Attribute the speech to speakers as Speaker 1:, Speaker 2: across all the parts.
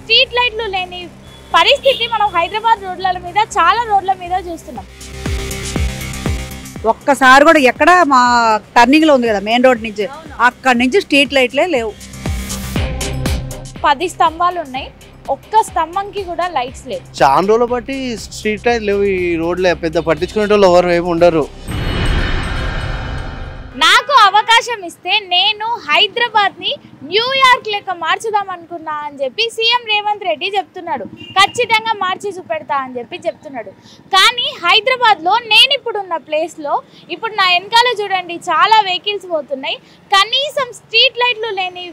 Speaker 1: Street లైట్లు లేని పరిస్థితి మనం హైదరాబాద్ రోడ్ల మీద చాలా రోడ్ల మీద చూస్తున్నాం.
Speaker 2: ఒక్కసారి కూడా ఎక్కడ మా టర్నింగ్ లో ఉంది కదా మెయిన్ రోడ్ నుంచి, అక్కడి నుంచి స్ట్రీట్ లైట్లే లేవు.
Speaker 1: 10 స్తంభాలు ఉన్నాయి, ఒక్క స్తంభంకి కూడా లైట్స్ లేవు.
Speaker 3: చాలా రోజులు బట్టి స్ట్రీట్ లైట్ లేవు ఈ రోడ్లో, పెద్ద పట్టించుకునే వాళ్ళు ఎవరు ఏమి ఉండరు.
Speaker 1: నాకు అవకాశం ఇస్తే నేను హైదరాబాద్ని న్యూయార్క్ లెక్క మార్చుదాం అనుకున్నా అని చెప్పి సీఎం రేవంత్ రెడ్డి చెప్తున్నాడు. ఖచ్చితంగా మార్చి చూపెడతా అని చెప్పి చెప్తున్నాడు. కానీ హైదరాబాద్లో నేను ఇప్పుడు ఉన్న ప్లేస్లో ఇప్పుడు నా వెనకాల చూడండి చాలా వెహికల్స్ పోతున్నాయి. కనీసం స్ట్రీట్ లైట్లు లేని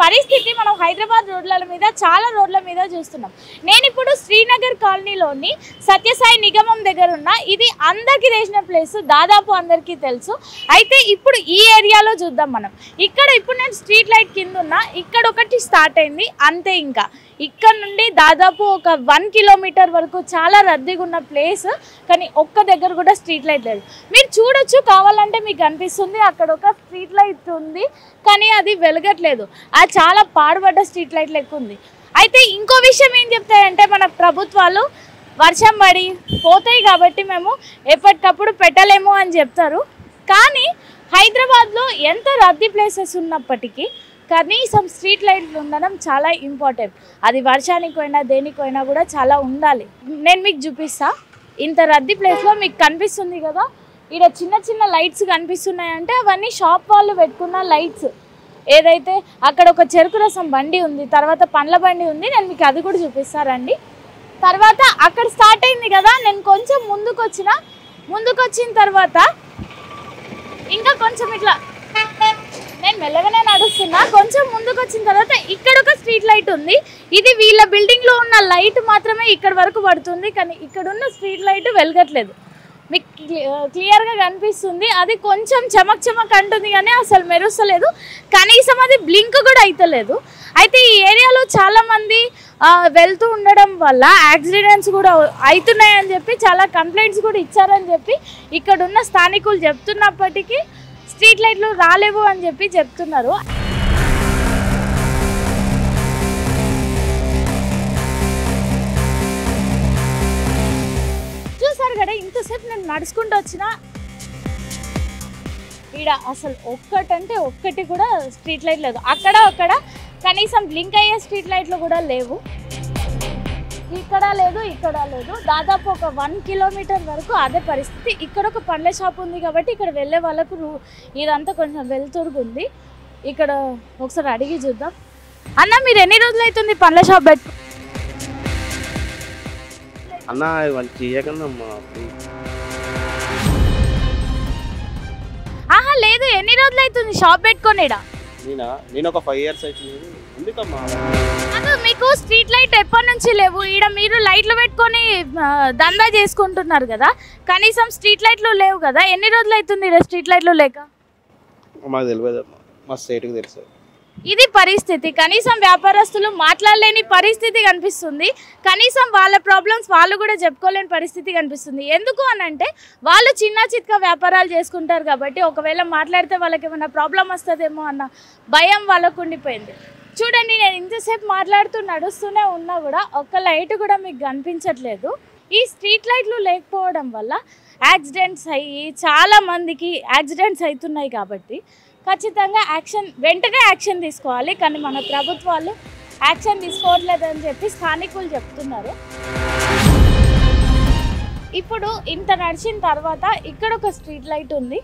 Speaker 1: పరిస్థితి మనం హైదరాబాద్ రోడ్ల మీద చాలా రోడ్ల మీద చూస్తున్నాం. నేను ఇప్పుడు శ్రీనగర్ కాలనీలోని సత్యసాయి నిగమం దగ్గర ఉన్న, ఇది అందరికీ తెలిసిన ప్లేస్, దాదాపు అందరికీ తెలుసు. అయితే ఇప్పుడు ఈ ఏరియాలో చూద్దాం మనం. ఇక్కడ ఇప్పుడు నేను స్ట్రీట్ లైట్ కింద ఉన్నా, ఇక్కడ ఒకటి స్టార్ట్ అయింది అంతే. ఇంకా ఇక్కడ నుండి దాదాపు ఒక 1 కిలోమీటర్ వరకు చాలా రద్దీగా ఉన్న ప్లేస్, కానీ ఒక్క దగ్గర కూడా స్ట్రీట్ లైట్ లేదు. మీరు చూడొచ్చు, కావాలంటే మీకు అనిపిస్తుంది అక్కడ ఒక స్ట్రీట్ లైట్ ఉంది కానీ అది వెలగట్లేదు. అది చాలా పాడుపడ్డ స్ట్రీట్ లైట్ లెక్క ఉంది. అయితే ఇంకో విషయం ఏం చెప్తారంటే, మన ప్రభుత్వాలు వర్షం పడి పోతాయి కాబట్టి మేము ఎప్పటికప్పుడు పెట్టలేము అని చెప్తారు. కానీ హైదరాబాద్లో ఎంత రద్దీ ప్లేసెస్ ఉన్నప్పటికీ కనీసం స్ట్రీట్ లైట్లు ఉండడం చాలా ఇంపార్టెంట్. అది వర్షానికి పోయినా దేనికి పోయినా కూడా చాలా ఉండాలి. నేను మీకు చూపిస్తా. ఇంత రద్దీ ప్లేస్లో మీకు కనిపిస్తుంది కదా, ఇక్కడ చిన్న చిన్న లైట్స్ కనిపిస్తున్నాయంటే అవన్నీ షాప్ వాళ్ళు పెట్టుకున్న లైట్స్. ఏదైతే అక్కడ ఒక చెరుకు రసం బండి ఉంది, తర్వాత పండ్ల బండి ఉంది, నేను మీకు అది కూడా చూపిస్తారండి. తర్వాత అక్కడ స్టార్ట్ అయింది కదా, నేను కొంచెం ముందుకు వచ్చిన తర్వాత ఇంకా కొంచెం ఇట్లా నేను మెల్లగానే నడుస్తున్నా. కొంచెం ముందుకు వచ్చిన తర్వాత ఇక్కడ ఒక స్ట్రీట్ లైట్ ఉంది. ఇది వీళ్ళ బిల్డింగ్లో ఉన్న లైట్ మాత్రమే ఇక్కడ వరకు పడుతుంది, కానీ ఇక్కడ ఉన్న స్ట్రీట్ లైట్ వెలగట్లేదు. మీకు క్లియర్గా కనిపిస్తుంది, అది కొంచెం చమక్ అంటుంది కానీ అసలు మెరుస్తలేదు, కనీసం అది బ్లింక్ కూడా అవుతలేదు. అయితే ఈ ఏరియాలో చాలామంది వెళ్తూ ఉండడం వల్ల యాక్సిడెంట్స్ కూడా అవుతున్నాయని చెప్పి చాలా కంప్లైంట్స్ కూడా ఇచ్చారని చెప్పి ఇక్కడున్న స్థానికులు చెప్తున్నప్పటికీ స్ట్రీట్ లైట్లు రాలేవు అని చెప్పి చెప్తున్నారు. చూసారు కదా, ఇంతసేపు నేను నడుచుకుంటూ వచ్చిన ఈడ అసలు ఒక్కటంటే ఒక్కటి కూడా స్ట్రీట్ లైట్ లేదు. అక్కడ కనీసం బ్లింక్ అయ్యే స్ట్రీట్ లైట్లు కూడా లేవు. ఇక్కడ లేదు. దాదాపు ఒక 1 కిలోమీటర్ వరకు అదే పరిస్థితి. ఇక్కడ ఒక పండ్ల షాప్ ఉంది కాబట్టి ఇక్కడ వెళ్ళే వాళ్ళకు ఇదంతా కొంచెం వెళ్తురుగుంది. ఇక్కడ ఒకసారి అడిగి చూద్దాం. అన్న, మీరు ఎన్ని రోజులు అవుతుంది పండ్ల షాప్ పెట్టు?
Speaker 3: అన్న
Speaker 1: ఆహా లేదు, ఎన్ని రోజులు అవుతుంది షాప్ పెట్టుకోనిడా?
Speaker 3: నేను ఒక 5 years అవుతుంది.
Speaker 1: మీకు స్ట్రీట్ లైట్ ఎప్పటి నుంచి లేవు? ఈడ మీరు లైట్లు పెట్టుకొని దందా చేసుకుంటున్నారు కదా, కనీసం స్ట్రీట్ లైట్లు లేవు కదా. ఎన్ని రోజులు అవుతుంది ఈడ స్ట్రీట్ లైట్లు లేక?
Speaker 3: మాకు తెలియదు, మా స్టేట్కి తెలుసు.
Speaker 1: ఇది పరిస్థితి. కనీసం వ్యాపారస్తులు మాట్లాడలేని పరిస్థితి కనిపిస్తుంది. కనీసం వాళ్ళ ప్రాబ్లమ్స్ వాళ్ళు కూడా చెప్పుకోలేని పరిస్థితి కనిపిస్తుంది. ఎందుకు అనంటే వాళ్ళు చిన్న చిత్క వ్యాపారాలు చేసుకుంటారు కాబట్టి ఒకవేళ మాట్లాడితే వాళ్ళకి ఏమైనా ప్రాబ్లం వస్తుందేమో అన్న భయం వాళ్ళకు ఉండిపోయింది. చూడండి, నేను ఇంతసేపు నడుస్తూనే ఉన్నా కూడా ఒక్క లైట్ కూడా మీకు కనిపించట్లేదు. ఈ స్ట్రీట్ లైట్లు లేకపోవడం వల్ల యాక్సిడెంట్స్ అయ్యి చాలామందికి యాక్సిడెంట్స్ అవుతున్నాయి కాబట్టి ఖచ్చితంగా వెంటనే యాక్షన్ తీసుకోవాలి. కానీ మన ప్రభుత్వాలు యాక్షన్ తీసుకోవట్లేదని చెప్పి స్థానికులు చెప్తున్నారు. ఇప్పుడు ఇంత నడిచిన తర్వాత ఇక్కడ ఒక స్ట్రీట్ లైట్ ఉంది,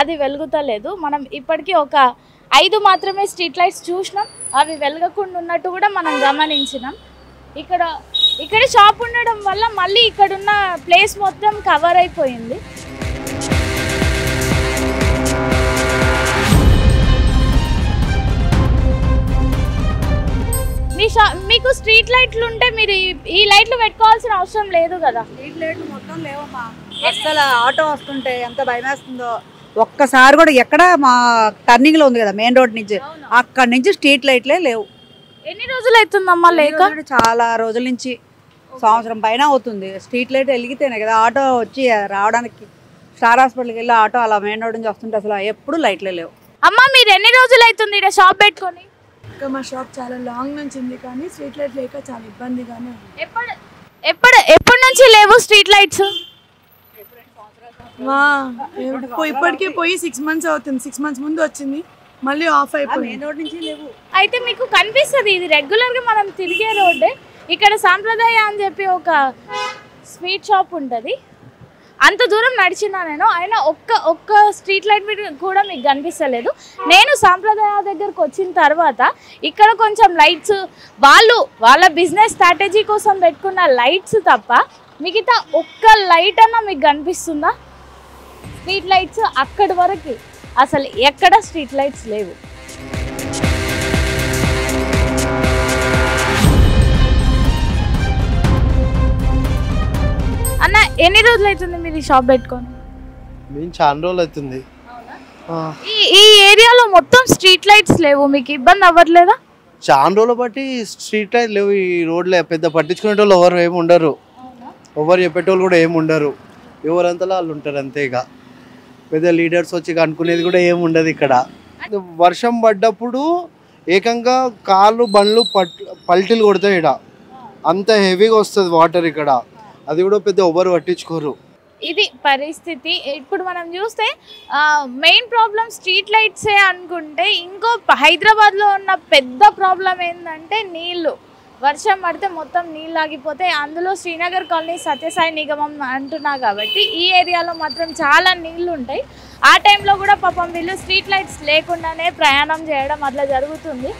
Speaker 1: అది వెలుగుతలేదు. మనం ఇప్పటికీ ఒక 5 మాత్రమే స్ట్రీట్ లైట్స్ చూసినాం, అవి వెలగకుండా ఉన్నట్టు కూడా మనం గమనించినాం. ఇక్కడ షాప్ ఉండడం వల్ల మళ్ళీ ఇక్కడున్న ప్లేస్ మొత్తం కవర్ అయిపోయింది. మీకు స్ట్రీట్ లైట్లు ఉంటే మీరు ఈ లైట్లు పెట్టుకోవాల్సిన అవసరం లేదు కదా.
Speaker 2: స్ట్రీట్ లైట్లు మొత్తం లేవమ్మా. అసలు ఆటో వస్తుంటే ఎంత భయం వేస్తుందో. ఒక్కసారి కూడా ఎక్కడ మా టర్నింగ్ లో ఉంది కదా మెయిన్ రోడ్ నుంచి, అక్కడి నుంచి స్ట్రీట్ లైట్లే లేవు.
Speaker 1: ఎన్ని రోజులు అవుతుందమ్మా లేక?
Speaker 2: చాలా రోజుల నుంచి, సంవత్సరం పైన అవుతుంది. స్ట్రీట్ లైట్ వెలిగితేనే కదా ఆటో వచ్చి రావడానికి. స్టార్ హాస్పిటల్కి వెళ్ళి ఆటో అలా మెయిన్ రోడ్ నుంచి వస్తుంటే అసలు ఎప్పుడు లైట్లే లేవు.
Speaker 1: అమ్మ, మీరు ఎన్ని రోజులు అవుతుంది ఇక్కడ షాప్ పెట్టుకొని?
Speaker 4: ఇంకా మా షాప్ చాలా లాంగ్ నుంచి ఉంది కానీ స్ట్రీట్ లైట్ లేక చాలా ఇబ్బందిగానే ఉంది.
Speaker 1: ఎప్పటి నుంచి లేవు స్ట్రీట్ లైట్స్?
Speaker 4: ఇప్పటికే పోయి 6 months అవుతుంది. 6 months ముందు వచ్చింది, మళ్ళీ ఆఫ్ అయిపోయింది.
Speaker 2: మెయిన్ రోడ్ నుంచి లేవు.
Speaker 1: అయితే మీకు కనిపిస్తుంది ఇది రెగ్యులర్గా మనం తిరిగే రోడ్డే. ఇక్కడ సాంప్రదాయ అని చెప్పి ఒక స్వీట్ షాప్ ఉంటుంది. అంత దూరం నడిచినా నేను, అయినా ఒక్క స్ట్రీట్ లైట్ మీద కూడా మీకు కనిపిస్తలేదు. నేను సాంప్రదాయ దగ్గరకు వచ్చిన తర్వాత ఇక్కడ కొంచెం లైట్స్ వాళ్ళ బిజినెస్ స్ట్రాటజీ కోసం పెట్టుకున్న లైట్స్ తప్ప మిగతా ఒక్క లైట్ అన్నా మీకు కనిపిస్తుందా? స్ట్రీట్ లైట్స్ అక్కడి వరకు అసలు ఎక్కడ స్ట్రీట్ లైట్స్ లేవు. అన్న ఎన్ని రోజులు అవుతుంది మీరు ఈ షాప్ పెట్టుకొని?
Speaker 3: మేము చాలా రోజులు అవుతుంది.
Speaker 1: ఈ ఏరియాలో మొత్తం స్ట్రీట్ లైట్స్ లేవు, మీకు ఇబ్బంది అవ్వట్లేదా?
Speaker 3: చాలా రోజులు బట్టి స్ట్రీట్ లైట్ లేవు ఈ రోడ్లో. పెద్ద పట్టించుకునే వాళ్ళు ఎవరు ఏమి ఉండరు, ఎవరు చెప్పేటోళ్ళు కూడా ఏమి ఉండరు. ఎవరంతా వాళ్ళు ఉంటారు అంతే. ఇక పెద్ద లీడర్స్ వచ్చి అనుకునేది కూడా ఏమి ఉండదు ఇక్కడ. వర్షం పడ్డప్పుడు ఏకంగా కాళ్ళు బండ్లు పల్టీలు కొడతాయి. ఇక్కడ అంత హెవీగా వస్తుంది వాటర్. ఇక్కడ అది కూడా పెద్ద ఎవరు పట్టించుకోరు.
Speaker 1: ఇది పరిస్థితి. ఇప్పుడు మనం చూస్తే మెయిన్ ప్రాబ్లం స్ట్రీట్ లైట్సే అనుకుంటే, ఇంకో హైదరాబాద్లో ఉన్న పెద్ద ప్రాబ్లం ఏంటంటే నీళ్ళు. వర్షం పడితే మొత్తం నీళ్ళు ఆగిపోతాయి. అందులో శ్రీనగర్ కాలనీ సత్యసాయి నిగమం అంటున్నా కాబట్టి ఈ ఏరియాలో మాత్రం చాలా నీళ్లు ఉంటాయి. ఆ టైంలో కూడా పాపం వీళ్ళు స్ట్రీట్ లైట్స్ లేకుండానే ప్రయాణం చేయడం అట్లా జరుగుతుంది.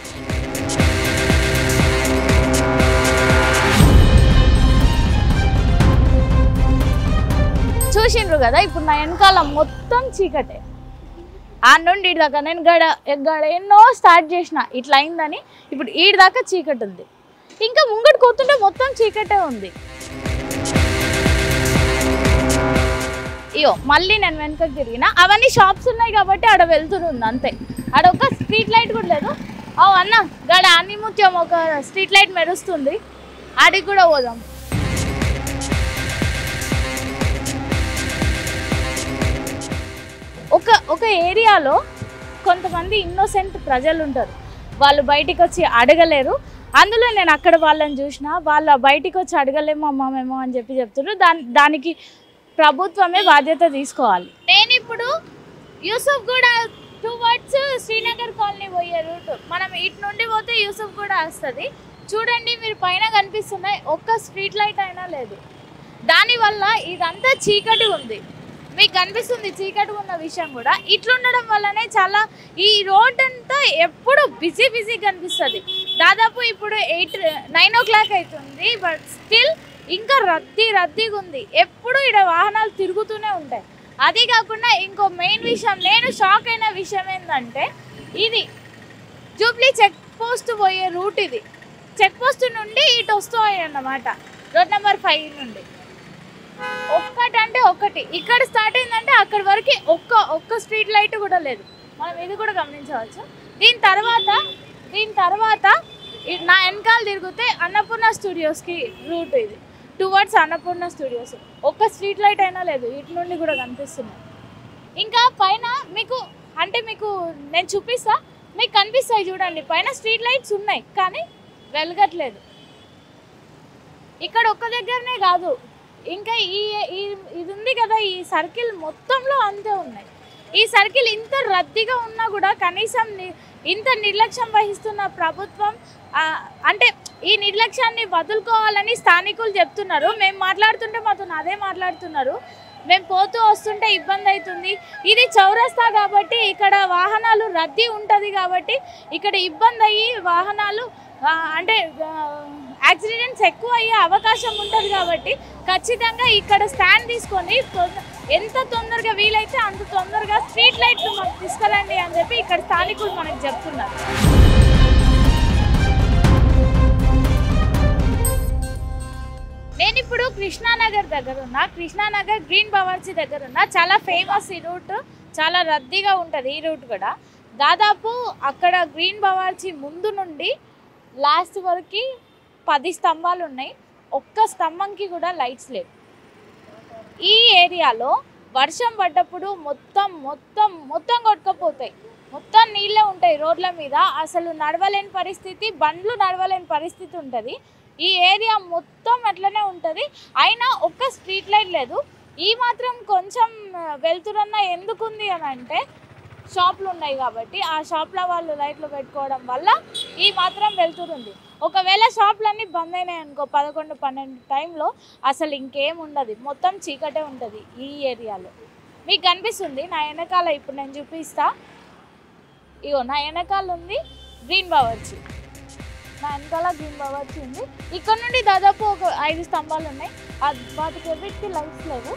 Speaker 1: చూసిండ్రు కదా, ఇప్పుడు నా వెనకాల మొత్తం చీకటే. ఆ నుండి ఈడి దాకా నేను గడ ఎన్నో స్టార్ట్ చేసిన ఇట్లా అయిందని. ఇప్పుడు ఈడి దాకా చీకటి ఉంది, ఇంకా ముంగడు కూతుంటే మొత్తం చీకటే ఉంది. అయ్యో మళ్ళీ నేను వెనకకి తిరిగిన. అవన్నీ షాప్స్ ఉన్నాయి కాబట్టి ఆడ వెళ్తుంది అంతే. ఆడ ఒక స్ట్రీట్ లైట్ కూడా లేదు. అన్న గడ అన్ని ముత్యం ఒక స్ట్రీట్ లైట్ మెరుస్తుంది, ఆడికి కూడా పోదాం. ఒక ఏరియాలో కొంతమంది ఇన్నోసెంట్ ప్రజలు ఉంటారు, వాళ్ళు బయటికి వచ్చి అడగలేరు. అందులో నేను అక్కడ వాళ్ళని చూసిన, వాళ్ళు బయటికి వచ్చి అడగలేము అమ్మా మేము అని చెప్తున్నారు. దానికి ప్రభుత్వమే బాధ్యత తీసుకోవాలి. నేను ఇప్పుడు యూసుఫ్ గూడ టువర్డ్స్ శ్రీనగర్ కాలనీ పోయే రూట్, మనం ఇటు నుండి పోతే యూసుఫ్ గూడ వస్తుంది. చూడండి మీరు పైన కనిపిస్తున్నాయి, ఒక్క స్ట్రీట్ లైట్ అయినా లేదు. దానివల్ల ఇదంతా చీకటి ఉంది, మీకు కనిపిస్తుంది చీకటి ఉన్న విషయం కూడా. ఇట్లుండడం వల్లనే చాలా ఈ రోడ్ అంతా ఎప్పుడు బిజీ కనిపిస్తుంది. దాదాపు ఇప్పుడు 9 o'clock అవుతుంది, బట్ స్టిల్ ఇంకా రద్దీగా ఉంది. ఎప్పుడు ఇక్కడ వాహనాలు తిరుగుతూనే ఉంటాయి. అది కాకుండా ఇంకో మెయిన్ విషయం, నేను షాక్ అయిన విషయం ఏంటంటే, ఇది జూబ్లీ చెక్ పోస్ట్ పోయే రూట్. ఇది చెక్ పోస్ట్ నుండి ఇటు వస్తాయి అన్నమాట, రోడ్ నెంబర్ 5 నుండి. ఒక్కటంటే ఒకటి ఇక్కడ స్టార్ట్ అయిందంటే అక్కడి వరకు ఒక్క స్ట్రీట్ లైట్ కూడా లేదు. మనం ఇది కూడా గమనించవచ్చు. దీని తర్వాత నా వెనకాల తిరిగితే అన్నపూర్ణ స్టూడియోస్కి రూట్. ఇది టువర్డ్స్ అన్నపూర్ణ స్టూడియోస్. ఒక్క స్ట్రీట్ లైట్ అయినా లేదు, ఇటు నుండి కూడా కనిపిస్తున్నాయి. ఇంకా పైన మీకు నేను చూపిస్తా, మీకు కనిపిస్తాయి చూడండి. పైన స్ట్రీట్ లైట్స్ ఉన్నాయి కానీ వెలగట్లేదు. ఇక్కడ ఒక్క దగ్గరనే కాదు, ఇంకా ఇది ఉంది కదా, ఈ సర్కిల్ మొత్తంలో అంతే ఉన్నాయి. ఈ సర్కిల్ ఇంత రద్దీగా ఉన్నా కూడా కనీసం ఇంత నిర్లక్ష్యం వహిస్తున్న ప్రభుత్వం, అంటే ఈ నిర్లక్ష్యాన్ని వదులుకోవాలని స్థానికులు చెప్తున్నారు. మేము మాట్లాడుతుంటే మాతో అదే మాట్లాడుతున్నారు. మేము పోతూ వస్తుంటే ఇబ్బంది అవుతుంది. ఇది చౌరస్తా కాబట్టి ఇక్కడ వాహనాలు రద్దీ ఉంటుంది కాబట్టి ఇక్కడ ఇబ్బంది అయ్యి వాహనాలు అంటే యాక్సిడెంట్స్ ఎక్కువ అయ్యే అవకాశం ఉంటుంది కాబట్టి ఖచ్చితంగా ఇక్కడ స్టాండ్ తీసుకొని ఎంత తొందరగా వీలైతే అంత తొందరగా స్ట్రీట్ లైట్లు మాకు తీసుకురండి అని చెప్పి ఇక్కడ స్థానికులు మనకు చెప్తున్నారు. నేను ఇప్పుడు కృష్ణానగర్ దగ్గర ఉన్నా. కృష్ణానగర్ గ్రీన్ బవర్చి దగ్గర ఉన్నా. చాలా ఫేమస్ ఈ రూట్, చాలా రద్దీగా ఉంటుంది ఈ రూట్ కూడా. దాదాపు అక్కడ గ్రీన్ బవర్చి ముందు నుండి లాస్ట్ వరకు 10 స్తంభాలు ఉన్నాయి, ఒక్క స్తంభంకి కూడా లైట్స్ లేవు. ఈ ఏరియాలో వర్షం పడ్డప్పుడు మొత్తం కొట్టుకపోతాయి. మొత్తం నీళ్ళే ఉంటాయి రోడ్ల మీద, అసలు నడవలేని పరిస్థితి, బండ్లు నడవలేని పరిస్థితి ఉంటుంది. ఈ ఏరియా మొత్తం అట్లనే ఉంటుంది. అయినా ఒక్క స్ట్రీట్ లైట్ లేదు. ఈ మాత్రం కొంచెం వెళ్తురన్నా ఎందుకుంది అని అంటే షాపులు ఉన్నాయి కాబట్టి, ఆ షాప్లో వాళ్ళు లైట్లు పెట్టుకోవడం వల్ల ఈ మాత్రం వెళ్తురుంది. ఒకవేళ షాపులన్నీ బంద్ అయినాయి అనుకో 11-12 టైంలో అసలు ఇంకేం ఉండదు, మొత్తం చీకటే ఉంటుంది ఈ ఏరియాలో. మీకు కనిపిస్తుంది నా వెనకాల, ఇప్పుడు నేను చూపిస్తా. ఇగో నా వెనకాల ఉంది గ్రీన్ బావర్చి, నా వెనకాల గ్రీన్ బావర్చి ఉంది. ఇక్కడ నుండి దాదాపు ఒక 5 స్తంభాలు ఉన్నాయి, వాటికి ఎవరికి లైట్స్ లేవు.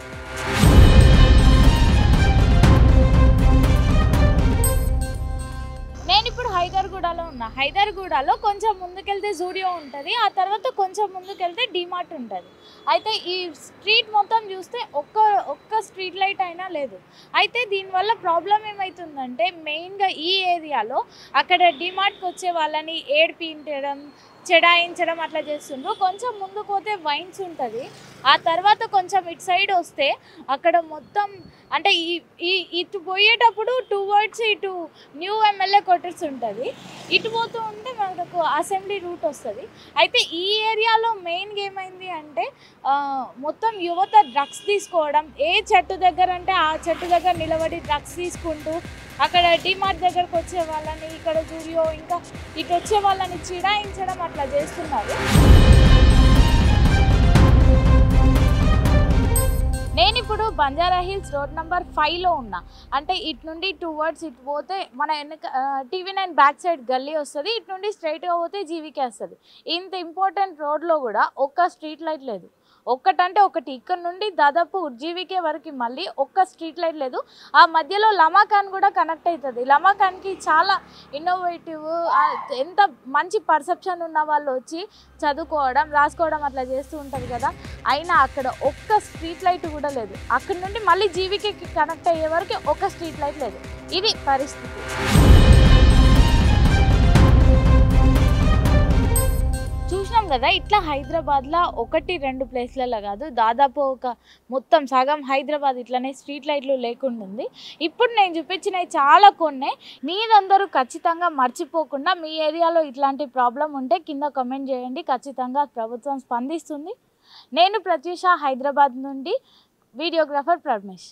Speaker 1: నేను ఇప్పుడు హైదర్గూడలో ఉన్నా. హైదర్గూడలో కొంచెం ముందుకెళ్తే జూడియో ఉంటుంది, ఆ తర్వాత కొంచెం ముందుకెళ్తే డిమార్ట్ ఉంటుంది. అయితే ఈ స్ట్రీట్ మొత్తం చూస్తే ఒక్క స్ట్రీట్ లైట్ అయినా లేదు. అయితే దీనివల్ల ప్రాబ్లం ఏమవుతుందంటే మెయిన్గా ఈ ఏరియాలో అక్కడ డిమార్ట్కి వచ్చే వాళ్ళని ఏడిపించడం, చెడాయించడం అట్లా చేస్తుండ్రు. కొంచెం ముందుకు పోతే వైన్స్ ఉంటుంది, ఆ తర్వాత కొంచెం ఇటు సైడ్ వస్తే అక్కడ మొత్తం అంటే ఇటు పోయేటప్పుడు టువర్డ్స్ ఇటు న్యూ ఎమ్మెల్యే క్వార్టర్స్ ఉంటుంది, ఇటు పోతూ ఉంటే మనకు అసెంబ్లీ రూట్ వస్తుంది. అయితే ఈ ఏరియాలో మెయిన్గా ఏమైంది అంటే మొత్తం యువత డ్రగ్స్ తీసుకోవడం, ఏ చెట్టు దగ్గర అంటే ఆ చెట్టు దగ్గర నిలబడి డ్రగ్స్ తీసుకుంటూ అక్కడ డిమార్ట్ దగ్గరకు వచ్చే వాళ్ళని, ఇక్కడ జూడియో ఇంకా ఇటు వచ్చే వాళ్ళని చిడాయించడం అట్లా చేస్తున్నారు. నేను ఇప్పుడు బంజారా హిల్స్ రోడ్ నెంబర్ 5లో ఉన్నా. అంటే ఇటు నుండి టువర్డ్స్ ఇటు పోతే మన వెనక TV9 బ్యాక్ సైడ్ గల్లీ వస్తుంది, ఇటు నుండి స్ట్రైట్గా పోతే జీవికే వస్తుంది. ఇంత ఇంపార్టెంట్ రోడ్లో కూడా ఒక్క స్ట్రీట్ లైట్ లేదు. ఒక్కటంటే ఒకటి, ఇక్కడ నుండి దాదాపు జీవికే వరకు మళ్ళీ ఒక్క స్ట్రీట్ లైట్ లేదు. ఆ మధ్యలో లమాకాన్ కూడా కనెక్ట్ అవుతుంది. లమాకాన్కి చాలా ఇన్నోవేటివ్, ఎంత మంచి పర్సెప్షన్ ఉన్న వాళ్ళు వచ్చి చదువుకోవడం, రాసుకోవడం అట్లా చేస్తూ ఉంటారు కదా. అయినా అక్కడ ఒక్క స్ట్రీట్ లైట్ కూడా లేదు. అక్కడ నుండి మళ్ళీ జీవికేకి కనెక్ట్ అయ్యే వరకు ఒక్క స్ట్రీట్ లైట్ లేదు. ఇది పరిస్థితి. చూసినాం కదా, ఇట్లా హైదరాబాద్లో 1-2 ప్లేస్లలో కాదు, దాదాపు ఒక మొత్తం సగం హైదరాబాద్ ఇట్లనే స్ట్రీట్ లైట్లు లేకుండా ఉంది. ఇప్పుడు నేను చూపించినవి చాలా కొన్ని. మీరందరూ ఖచ్చితంగా మర్చిపోకుండా మీ ఏరియాలో ఇట్లాంటి ప్రాబ్లం ఉంటే కింద కామెంట్ చేయండి, ఖచ్చితంగా ప్రభుత్వం స్పందిస్తుంది. నేను ప్రత్యూష, హైదరాబాద్ నుండి, వీడియోగ్రాఫర్ పరమేష్.